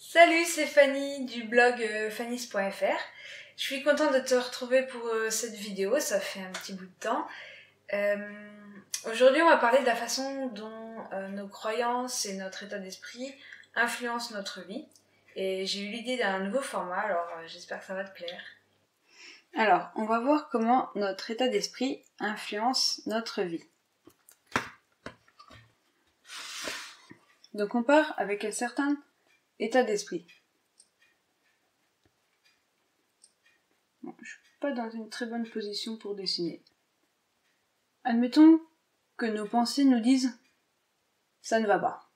Salut, c'est Fanny du blog fannys.fr. Je suis contente de te retrouver pour cette vidéo, ça fait un petit bout de temps. Aujourd'hui, on va parler de la façon dont nos croyances et notre état d'esprit influencent notre vie. Et j'ai eu l'idée d'un nouveau format, alors j'espère que ça va te plaire. Alors, on va voir comment notre état d'esprit influence notre vie. Donc on part avec un certain état d'esprit. Bon, je suis pas dans une très bonne position pour dessiner. Admettons que nos pensées nous disent « ça ne va pas ».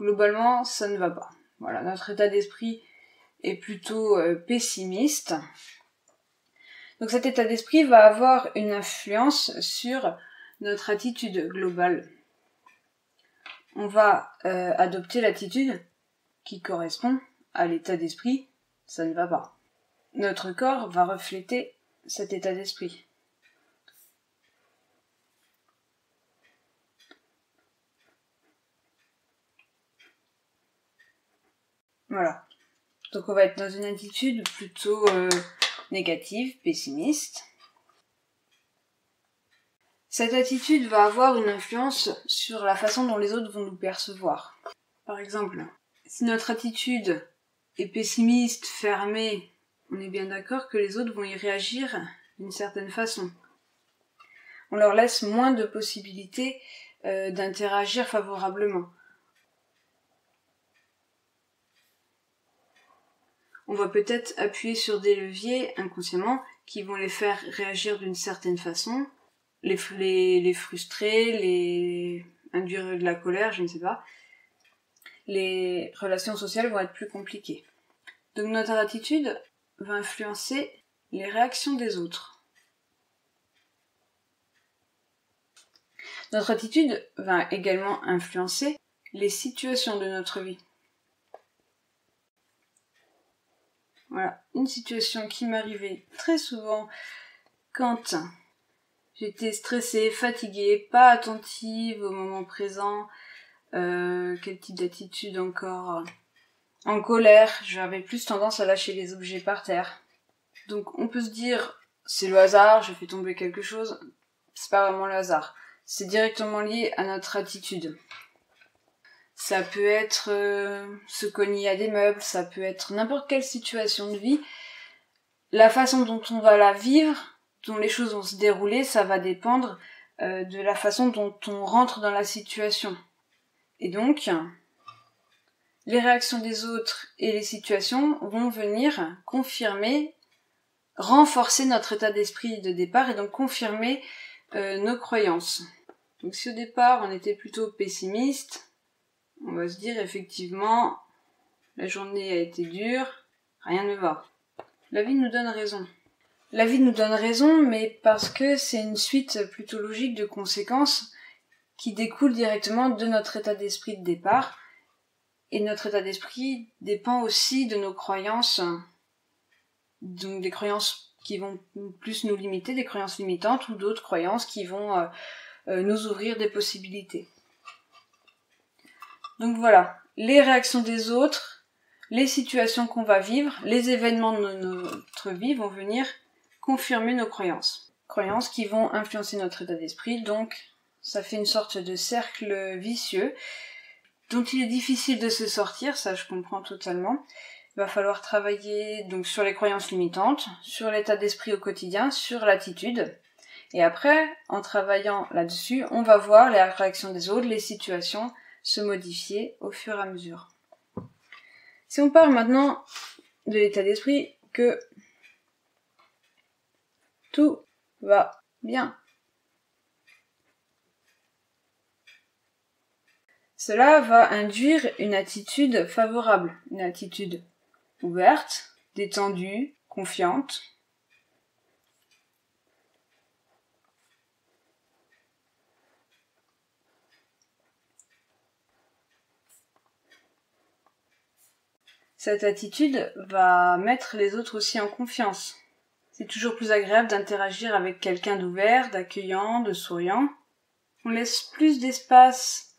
Globalement, ça ne va pas. Voilà, notre état d'esprit est plutôt pessimiste. Donc cet état d'esprit va avoir une influence sur notre attitude globale. On va adopter l'attitude qui correspond à l'état d'esprit « ça ne va pas ». Notre corps va refléter cet état d'esprit. Voilà. Donc on va être dans une attitude plutôt négative, pessimiste. Cette attitude va avoir une influence sur la façon dont les autres vont nous percevoir. Par exemple, si notre attitude est pessimiste, fermée, on est bien d'accord que les autres vont y réagir d'une certaine façon. On leur laisse moins de possibilités d'interagir favorablement. On va peut-être appuyer sur des leviers inconsciemment qui vont les faire réagir d'une certaine façon, les frustrer, les induire de la colère, je ne sais pas. Les relations sociales vont être plus compliquées. Donc notre attitude va influencer les réactions des autres. Notre attitude va également influencer les situations de notre vie. Voilà, une situation qui m'arrivait très souvent quand j'étais stressée, fatiguée, pas attentive au moment présent. Quel type d'attitude encore ? En colère, j'avais plus tendance à lâcher les objets par terre. Donc on peut se dire, c'est le hasard, je fais tomber quelque chose. C'est pas vraiment le hasard. C'est directement lié à notre attitude. Ça peut être se cogner à des meubles, ça peut être n'importe quelle situation de vie. La façon dont on va la vivre, dont les choses vont se dérouler, ça va dépendre de la façon dont on rentre dans la situation. Et donc, les réactions des autres et les situations vont venir confirmer, renforcer notre état d'esprit de départ et donc confirmer nos croyances. Donc si au départ on était plutôt pessimiste, on va se dire effectivement, la journée a été dure, rien ne va. La vie nous donne raison. La vie nous donne raison, mais parce que c'est une suite plutôt logique de conséquences qui découlent directement de notre état d'esprit de départ. Et notre état d'esprit dépend aussi de nos croyances, donc des croyances qui vont plus nous limiter, des croyances limitantes ou d'autres croyances qui vont nous ouvrir des possibilités. Donc voilà, les réactions des autres, les situations qu'on va vivre, les événements de notre vie vont venir confirmer nos croyances. Croyances qui vont influencer notre état d'esprit, donc ça fait une sorte de cercle vicieux dont il est difficile de se sortir, ça je comprends totalement. Il va falloir travailler donc sur les croyances limitantes, sur l'état d'esprit au quotidien, sur l'attitude. Et après, en travaillant là-dessus, on va voir les réactions des autres, les situations se modifier au fur et à mesure. Si on part maintenant de l'état d'esprit que tout va bien. Cela va induire une attitude favorable, une attitude ouverte, détendue, confiante. Cette attitude va mettre les autres aussi en confiance. C'est toujours plus agréable d'interagir avec quelqu'un d'ouvert, d'accueillant, de souriant. On laisse plus d'espace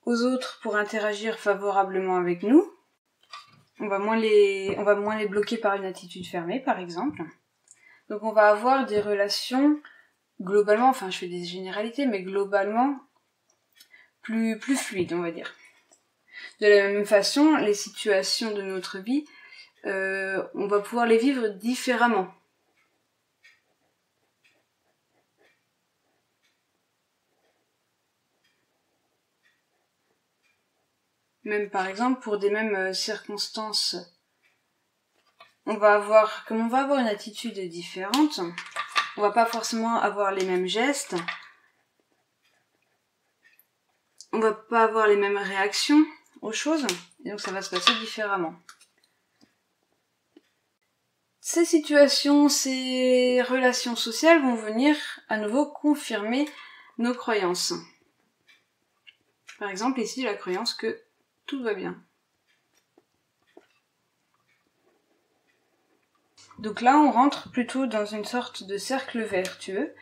aux autres pour interagir favorablement avec nous. On va moins les bloquer par une attitude fermée, par exemple. Donc on va avoir des relations globalement, enfin je fais des généralités, mais globalement plus fluides, on va dire. De la même façon, les situations de notre vie, on va pouvoir les vivre différemment. Même par exemple, pour des mêmes circonstances, comme on va avoir une attitude différente, on va pas forcément avoir les mêmes gestes, on va pas avoir les mêmes réactions aux choses, et donc ça va se passer différemment. Ces situations, ces relations sociales vont venir à nouveau confirmer nos croyances. Par exemple, ici, la croyance que tout va bien. Donc là, on rentre plutôt dans une sorte de cercle vertueux,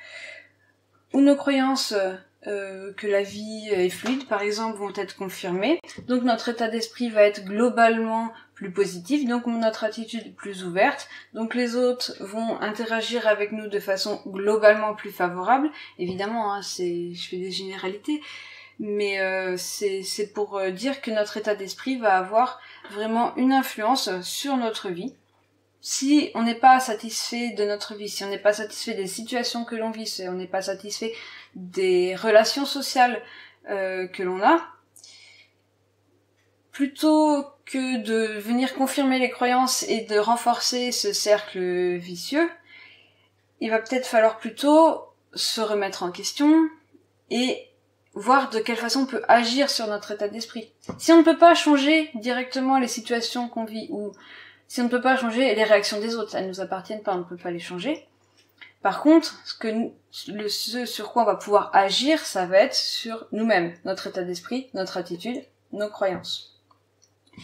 où nos croyances que la vie est fluide, par exemple, vont être confirmées. Donc notre état d'esprit va être globalement plus positif, donc notre attitude plus ouverte. Donc les autres vont interagir avec nous de façon globalement plus favorable. Évidemment, hein, je fais des généralités, mais c'est pour dire que notre état d'esprit va avoir vraiment une influence sur notre vie. Si on n'est pas satisfait de notre vie, si on n'est pas satisfait des situations que l'on vit, si on n'est pas satisfait des relations sociales que l'on a, plutôt que de venir confirmer les croyances et de renforcer ce cercle vicieux, il va peut-être falloir plutôt se remettre en question et voir de quelle façon on peut agir sur notre état d'esprit. Si on ne peut pas changer directement les situations qu'on vit, ou si on ne peut pas changer les réactions des autres, elles nous appartiennent pas, on ne peut pas les changer. Par contre, ce sur quoi on va pouvoir agir, ça va être sur nous-mêmes, notre état d'esprit, notre attitude, nos croyances.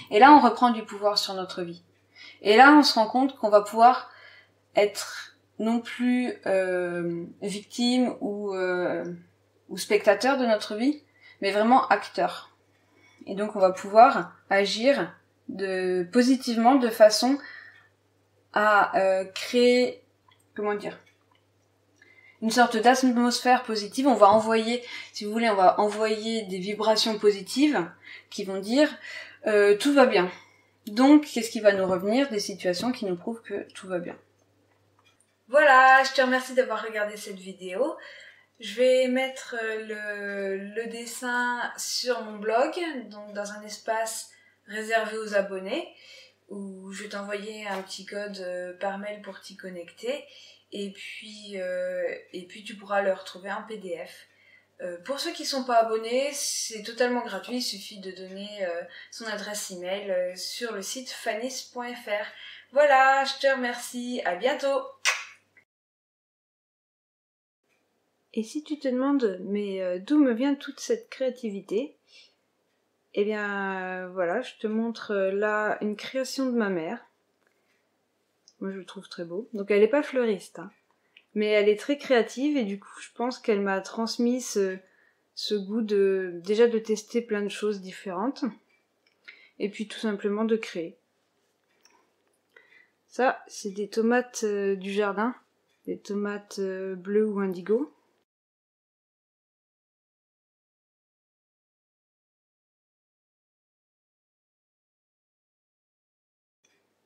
Et là, on reprend du pouvoir sur notre vie. Et là, on se rend compte qu'on va pouvoir être non plus victime ou spectateur de notre vie, mais vraiment acteur. Et donc, on va pouvoir agir positivement de façon à créer, une sorte d'atmosphère positive. On va envoyer, si vous voulez, on va envoyer des vibrations positives qui vont dire tout va bien. Donc, qu'est-ce qui va nous revenir? Des situations qui nous prouvent que tout va bien. Voilà, je te remercie d'avoir regardé cette vidéo. Je vais mettre le dessin sur mon blog, donc dans un espace réservé aux abonnés, où je vais t'envoyer un petit code par mail pour t'y connecter. Et puis tu pourras le retrouver en PDF. Pour ceux qui ne sont pas abonnés, c'est totalement gratuit, il suffit de donner son adresse email sur le site fannis.fr. Voilà, je te remercie, à bientôt. Et si tu te demandes, mais d'où me vient toute cette créativité? Eh bien, voilà, je te montre là une création de ma mère. Moi, je le trouve très beau. Donc, elle n'est pas fleuriste, hein. Mais elle est très créative et du coup, je pense qu'elle m'a transmis ce goût déjà de tester plein de choses différentes et puis tout simplement de créer. Ça, c'est des tomates du jardin, des tomates bleues ou indigo.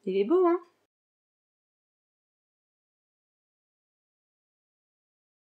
Il est beau, hein?